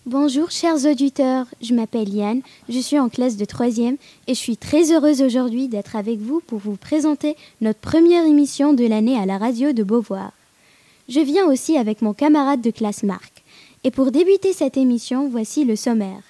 Bonjour chers auditeurs, je m'appelle Yann, je suis en classe de 3e et je suis très heureuse aujourd'hui d'être avec vous pour vous présenter notre première émission de l'année à la radio de Beauvoir. Je viens aussi avec mon camarade de classe Marc. Et pour débuter cette émission, voici le sommaire.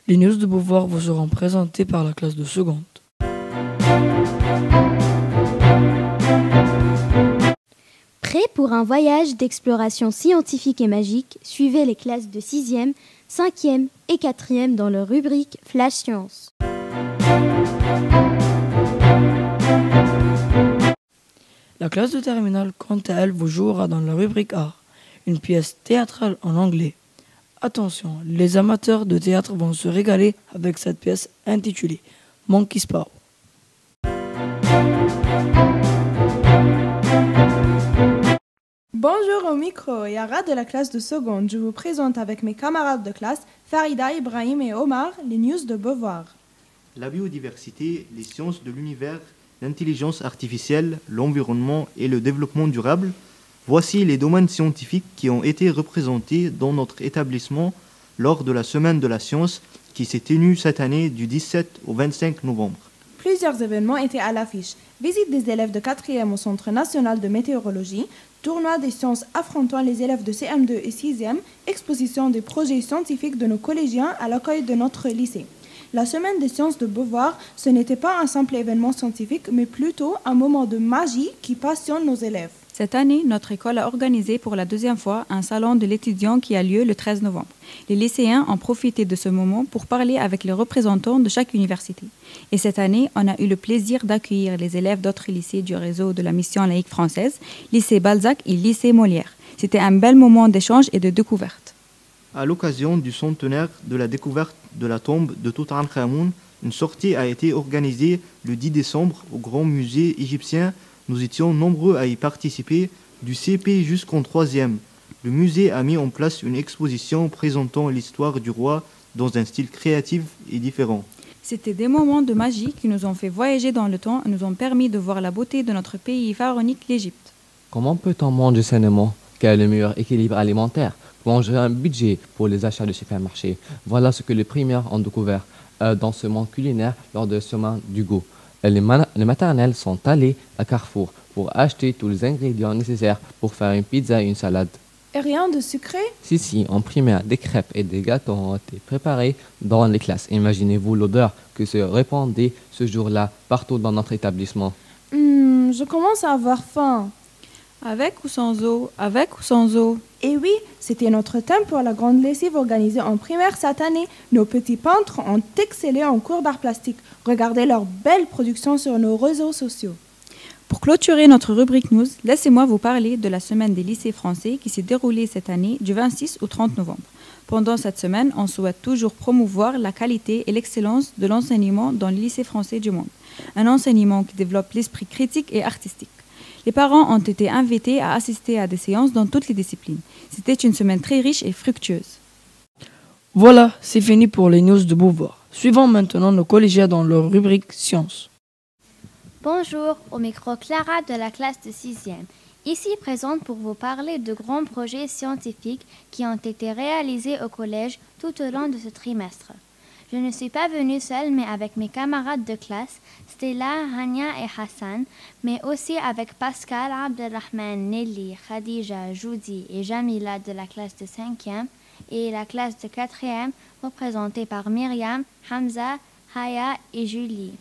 Les news de Beauvoir vous seront présentées par la classe de seconde. Prêt pour un voyage d'exploration scientifique et magique, suivez les classes de 6e, 5e et 4e dans leur rubrique Flash Science. La classe de terminale, quant à elle, vous jouera dans la rubrique Art, une pièce théâtrale en anglais. Attention, les amateurs de théâtre vont se régaler avec cette pièce intitulée Monkey's Paw. Bonjour au micro, Yara de la classe de seconde. Je vous présente avec mes camarades de classe, Farida, Ibrahim et Omar, les news de Beauvoir. La biodiversité, les sciences de l'univers, l'intelligence artificielle, l'environnement et le développement durable. Voici les domaines scientifiques qui ont été représentés dans notre établissement lors de la Semaine de la Science qui s'est tenue cette année du 17 au 25 novembre. Plusieurs événements étaient à l'affiche. Visite des élèves de 4e au Centre national de météorologie, tournoi des sciences affrontant les élèves de CM2 et 6e, exposition des projets scientifiques de nos collégiens à l'accueil de notre lycée. La Semaine des sciences de Beauvoir, ce n'était pas un simple événement scientifique, mais plutôt un moment de magie qui passionne nos élèves. Cette année, notre école a organisé pour la deuxième fois un salon de l'étudiant qui a lieu le 13 novembre. Les lycéens ont profité de ce moment pour parler avec les représentants de chaque université. Et cette année, on a eu le plaisir d'accueillir les élèves d'autres lycées du réseau de la mission laïque française, lycée Balzac et lycée Molière. C'était un bel moment d'échange et de découverte. À l'occasion du centenaire de la découverte de la tombe de Toutankhamon, une sortie a été organisée le 10 décembre au Grand Musée égyptien. Nous étions nombreux à y participer, du CP jusqu'en 3e. Le musée a mis en place une exposition présentant l'histoire du roi dans un style créatif et différent. C'était des moments de magie qui nous ont fait voyager dans le temps et nous ont permis de voir la beauté de notre pays pharaonique, l'Égypte. Comment peut-on manger sainement? Quel est le meilleur équilibre alimentaire? Plonger un budget pour les achats de supermarchés. Voilà ce que les primaires ont découvert dans ce monde culinaire lors de Semaine du goût. Les maternelles sont allées à Carrefour pour acheter tous les ingrédients nécessaires pour faire une pizza et une salade. Et rien de sucré? Si, en primaire, des crêpes et des gâteaux ont été préparés dans les classes. Imaginez-vous l'odeur que se répandait ce jour-là partout dans notre établissement. Je commence à avoir faim. Avec ou sans eau? Avec ou sans eau? Et oui, c'était notre thème pour la grande lessive organisée en primaire cette année. Nos petits peintres ont excellé en cours d'art plastique. Regardez leurs belles productions sur nos réseaux sociaux. Pour clôturer notre rubrique news, laissez-moi vous parler de la semaine des lycées français qui s'est déroulée cette année du 26 au 30 novembre. Pendant cette semaine, on souhaite toujours promouvoir la qualité et l'excellence de l'enseignement dans les lycées français du monde. Un enseignement qui développe l'esprit critique et artistique. Les parents ont été invités à assister à des séances dans toutes les disciplines. C'était une semaine très riche et fructueuse. Voilà, c'est fini pour les news de Beauvoir. Suivons maintenant nos collégiens dans leur rubrique Sciences. Bonjour, au micro Clara de la classe de 6e. Ici présente pour vous parler de grands projets scientifiques qui ont été réalisés au collège tout au long de ce trimestre. Je ne suis pas venue seule, mais avec mes camarades de classe, Stella, Hania et Hassan, mais aussi avec Pascal, Abdelrahman, Nelly, Khadija, Judy et Jamila de la classe de 5e et la classe de 4e représentée par Myriam, Hamza, Haya et Julie.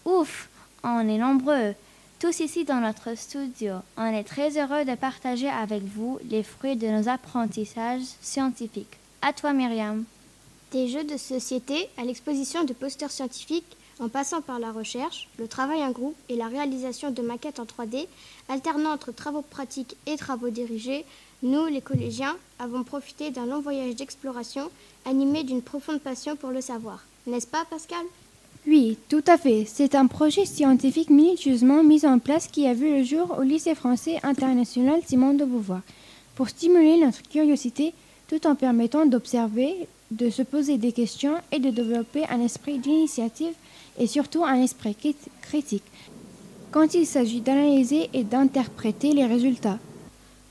Ouf, on est nombreux, tous ici dans notre studio. On est très heureux de partager avec vous les fruits de nos apprentissages scientifiques. À toi Myriam. Des jeux de société à l'exposition de posters scientifiques, en passant par la recherche, le travail en groupe et la réalisation de maquettes en 3D, alternant entre travaux pratiques et travaux dirigés, nous, les collégiens, avons profité d'un long voyage d'exploration animé d'une profonde passion pour le savoir. N'est-ce pas, Pascal ? Oui, tout à fait. C'est un projet scientifique minutieusement mis en place qui a vu le jour au lycée français international Simone de Beauvoir, pour stimuler notre curiosité tout en permettant d'observer, de se poser des questions et de développer un esprit d'initiative et surtout un esprit critique. quand il s'agit d'analyser et d'interpréter les résultats.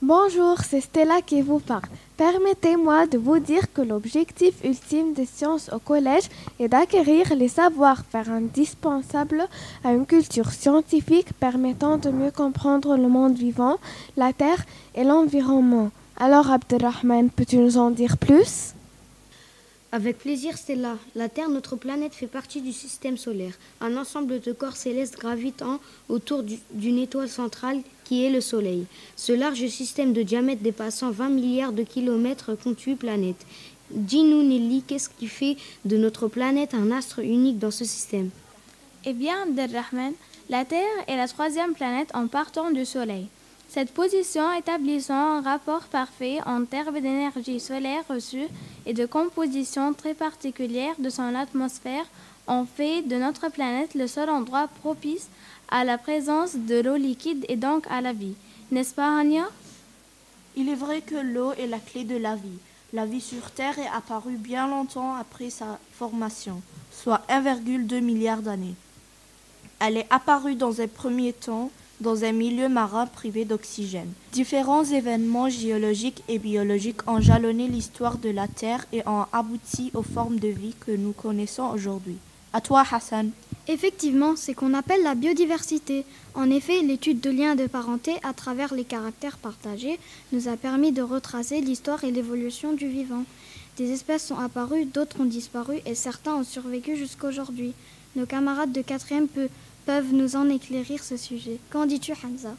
Bonjour, c'est Stella qui vous parle. Permettez-moi de vous dire que l'objectif ultime des sciences au collège est d'acquérir les savoir-faire indispensables à une culture scientifique permettant de mieux comprendre le monde vivant, la Terre et l'environnement. Alors Abdelrahman, peux-tu nous en dire plus ? Avec plaisir, Stella. La Terre, notre planète, fait partie du système solaire, un ensemble de corps célestes gravitant autour d'une étoile centrale qui est le Soleil. Ce large système de diamètre dépassant 20 milliards de kilomètres compte 8 planètes. Dis-nous, Nelly, qu'est-ce qui fait de notre planète un astre unique dans ce système ? Eh bien, Abdelrahman, la Terre est la 3e planète en partant du Soleil. Cette position établissant un rapport parfait en termes d'énergie solaire reçue et de composition très particulière de son atmosphère en fait de notre planète le seul endroit propice à la présence de l'eau liquide et donc à la vie. N'est-ce pas, Anya ? Il est vrai que l'eau est la clé de la vie. La vie sur Terre est apparue bien longtemps après sa formation, soit 1,2 milliard d'années. Elle est apparue dans un premier temps dans un milieu marin privé d'oxygène. Différents événements géologiques et biologiques ont jalonné l'histoire de la Terre et ont abouti aux formes de vie que nous connaissons aujourd'hui. À toi, Hassan. Effectivement, c'est qu'on appelle la biodiversité. En effet, l'étude de liens de parenté à travers les caractères partagés nous a permis de retracer l'histoire et l'évolution du vivant. Des espèces sont apparues, d'autres ont disparu et certains ont survécu jusqu'à aujourd'hui. Nos camarades de 4e peuvent nous en éclairer ce sujet. Qu'en dis-tu, Hamza ?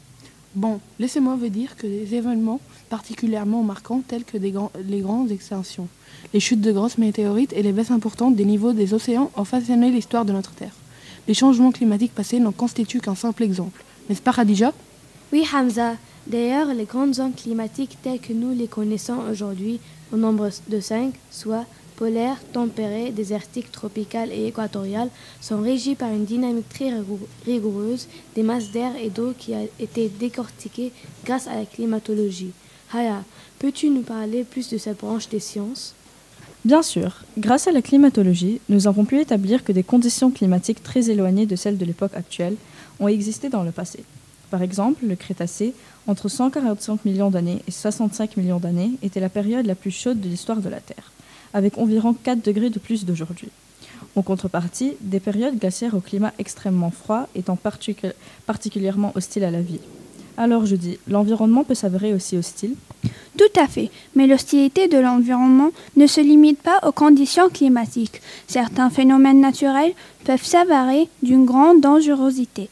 Bon, laissez-moi vous dire que des événements particulièrement marquants tels que les grandes extinctions, les chutes de grosses météorites et les baisses importantes des niveaux des océans ont façonné l'histoire de notre Terre. Les changements climatiques passés n'en constituent qu'un simple exemple. N'est-ce pas, Khadija ? Oui, Hamza. D'ailleurs, les grandes zones climatiques telles que nous les connaissons aujourd'hui, au nombre de 5, soit polaires, tempérées, désertiques, tropicales et équatoriales, sont régies par une dynamique très rigoureuse des masses d'air et d'eau qui a été décortiquée grâce à la climatologie. Haya, peux-tu nous parler plus de cette branche des sciences ? Bien sûr, grâce à la climatologie, nous avons pu établir que des conditions climatiques très éloignées de celles de l'époque actuelle ont existé dans le passé. Par exemple, le Crétacé, entre 145 millions d'années et 65 millions d'années, était la période la plus chaude de l'histoire de la Terre, avec environ 4 degrés de plus d'aujourd'hui. En contrepartie, des périodes glaciaires au climat extrêmement froid étant particulièrement hostiles à la vie. Alors je dis, l'environnement peut s'avérer aussi hostile ? Tout à fait, mais l'hostilité de l'environnement ne se limite pas aux conditions climatiques. Certains phénomènes naturels peuvent s'avérer d'une grande dangerosité.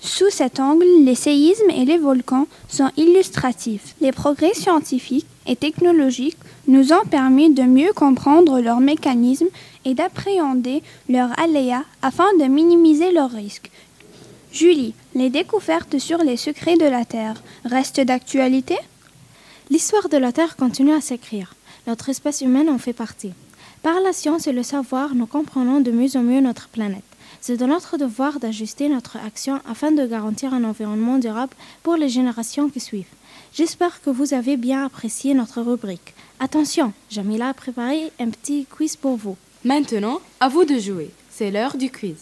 Sous cet angle, les séismes et les volcans sont illustratifs. Les progrès scientifiques et technologiques nous ont permis de mieux comprendre leurs mécanismes et d'appréhender leurs aléas afin de minimiser leurs risques. Julie, les découvertes sur les secrets de la Terre restent d'actualité ? L'histoire de la Terre continue à s'écrire. Notre espèce humaine en fait partie. Par la science et le savoir, nous comprenons de mieux en mieux notre planète. C'est de notre devoir d'ajuster notre action afin de garantir un environnement durable pour les générations qui suivent. J'espère que vous avez bien apprécié notre rubrique. Attention, Jamila a préparé un petit quiz pour vous. Maintenant, à vous de jouer. C'est l'heure du quiz.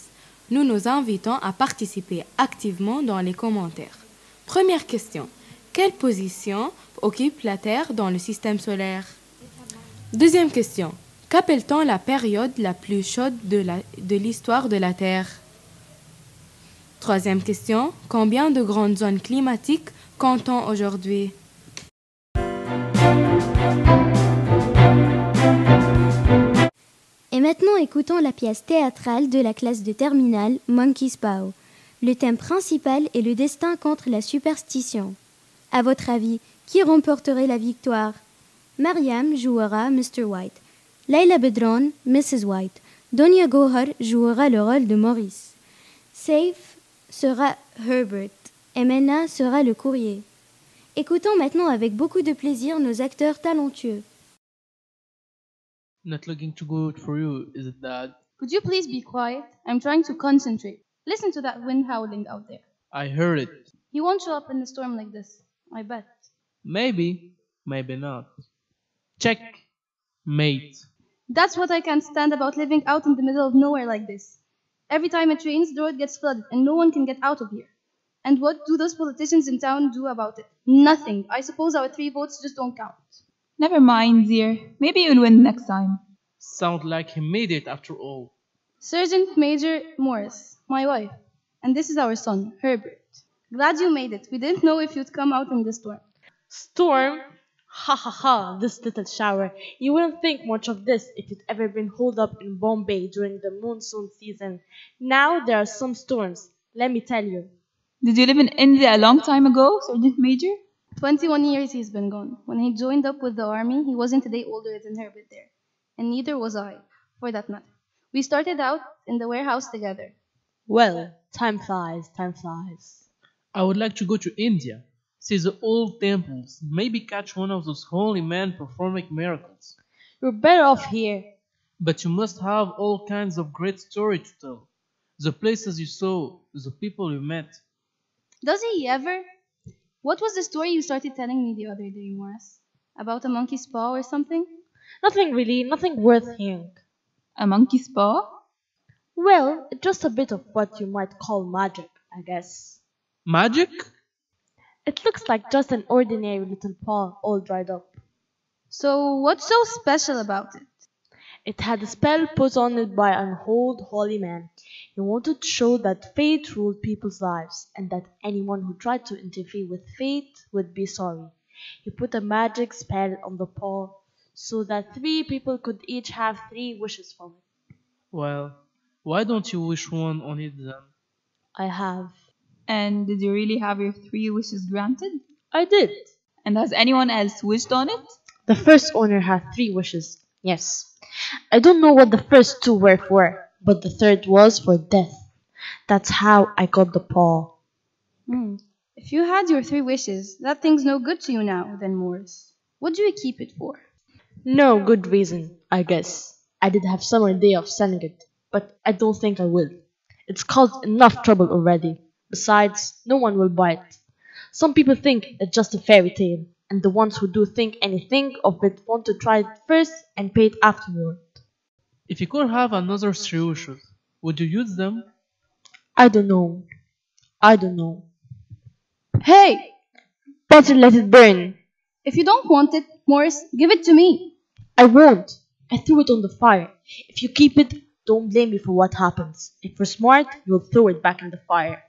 Nous nous invitons à participer activement dans les commentaires. Première question. Quelle position occupe la Terre dans le système solaire ? Deuxième question. Qu'appelle-t-on la période la plus chaude de l'histoire de la Terre ? Troisième question. Combien de grandes zones climatiques comptons aujourd'hui ? Et maintenant, écoutons la pièce théâtrale de la classe de terminale Monkey's Paw. Le thème principal est le destin contre la superstition. À votre avis, qui remporterait la victoire ? Mariam jouera Mr. White. Layla Bedron, Mrs. White. Donia Gohar jouera le rôle de Maurice. Saif sera Herbert. Et Mena sera le courrier. Écoutons maintenant avec beaucoup de plaisir nos acteurs talentueux. Not looking too good for you, is it, Dad? Could you please be quiet? I'm trying to concentrate. Listen to that wind howling out there. I heard it. He won't show up in a storm like this, I bet. Maybe, maybe not. Check. Mate. That's what I can't stand about living out in the middle of nowhere like this. Every time it rains, the road gets flooded and no one can get out of here. And what do those politicians in town do about it? Nothing. I suppose our 3 votes just don't count. Never mind, dear. Maybe you'll win next time. Sound like he made it after all. Sergeant Major Morris, my wife. And this is our son, Herbert. Glad you made it. We didn't know if you'd come out in this storm. Storm? Ha ha ha, this little shower. You wouldn't think much of this if you'd ever been holed up in Bombay during the monsoon season. Now there are some storms, let me tell you. Did you live in India a long time ago, Sergeant Major? 21 years he's been gone. When he joined up with the army, he wasn't a day older than Herbert there. And neither was I, for that matter. We started out in the warehouse together. Well, time flies, time flies. I would like to go to India, see the old temples, maybe catch one of those holy men performing miracles. You're better off here. But you must have all kinds of great stories to tell. The places you saw, the people you met. Does he ever? What was the story you started telling me the other day, Morris? About a monkey's paw or something? Nothing really, nothing worth hearing. A monkey's paw? Well, just a bit of what you might call magic, I guess. Magic? It looks like just an ordinary little paw, all dried up. So, what's so special about it? It had a spell put on it by an old holy man. He wanted to show that fate ruled people's lives, and that anyone who tried to interfere with fate would be sorry. He put a magic spell on the paw, so that 3 people could each have 3 wishes from it. Well, why don't you wish one on it then? I have. And did you really have your 3 wishes granted? I did. And has anyone else wished on it? The first owner had 3 wishes, yes. I don't know what the first 2 were for, but the third was for death. That's how I got the paw. If you had your 3 wishes, that thing's no good to you now, then, Morris. What do you keep it for? No good reason, I guess. I did have some idea of selling it, but I don't think I will. It's caused enough trouble already. Besides, no one will buy it. Some people think it's just a fairy tale, and the ones who do think anything of it want to try it first and pay it afterward. If you could have another 3 wishes, would you use them? I don't know. Hey! Better let it burn. If you don't want it, Morris, give it to me. I won't. I threw it on the fire. If you keep it, don't blame me for what happens. If you're smart, you'll throw it back in the fire.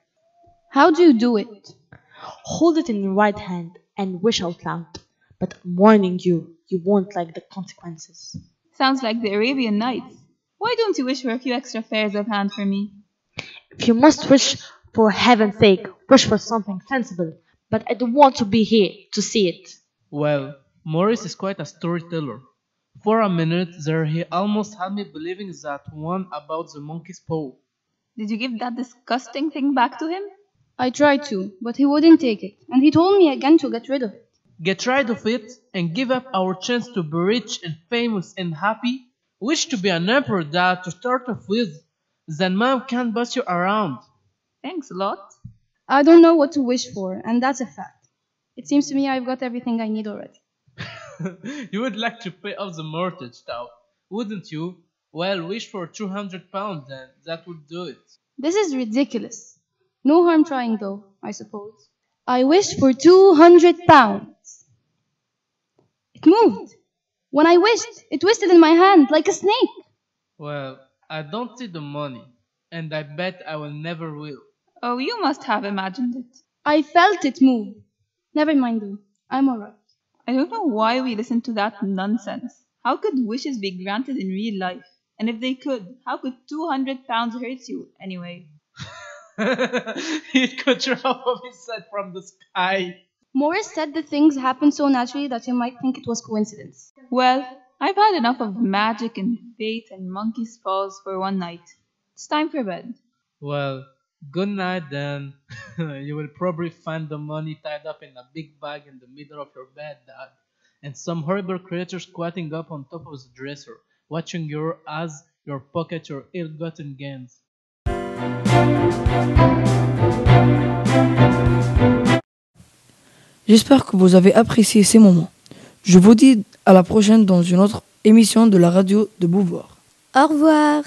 How do you do it? Hold it in your right hand and wish out loud. But I'm warning you, you won't like the consequences. Sounds like the Arabian Nights. Why don't you wish for a few extra pairs of hands for me? If you must wish, for heaven's sake, wish for something sensible. But I don't want to be here to see it. Well, Morris is quite a storyteller. For a minute there he almost had me believing that one about the monkey's paw. Did you give that disgusting thing back to him? I tried to, but he wouldn't take it, and he told me again to get rid of it. Get rid of it and give up our chance to be rich and famous and happy? Wish to be an emperor, Dad, to start off with. Then Mom can't boss you around. Thanks a lot. I don't know what to wish for, and that's a fact. It seems to me I've got everything I need already. You would like to pay off the mortgage, though, wouldn't you? Well, wish for £200 then. That would do it. This is ridiculous. No harm trying, though, I suppose. I wish for £200. It moved. When I wished, it twisted in my hand like a snake. Well, I don't see the money, and I bet I will never will. Oh, you must have imagined it. I felt it move. Never mind, though. I'm alright. I don't know why we listen to that nonsense. How could wishes be granted in real life? And if they could, how could £200 hurt you anyway? It could drop off his head from the sky. Morris said the things happen so naturally that you might think it was coincidence. Well, I've had enough of magic and fate and monkey's paws for one night. It's time for bed. Well, good night then. You will probably find the money tied up in a big bag in the middle of your bed, Dad. And some horrible creature squatting up on top of the dresser, watching you as you pocket your ill-gotten gains. J'espère que vous avez apprécié ces moments. Je vous dis à la prochaine dans une autre émission de la radio de Beauvoir. Au revoir.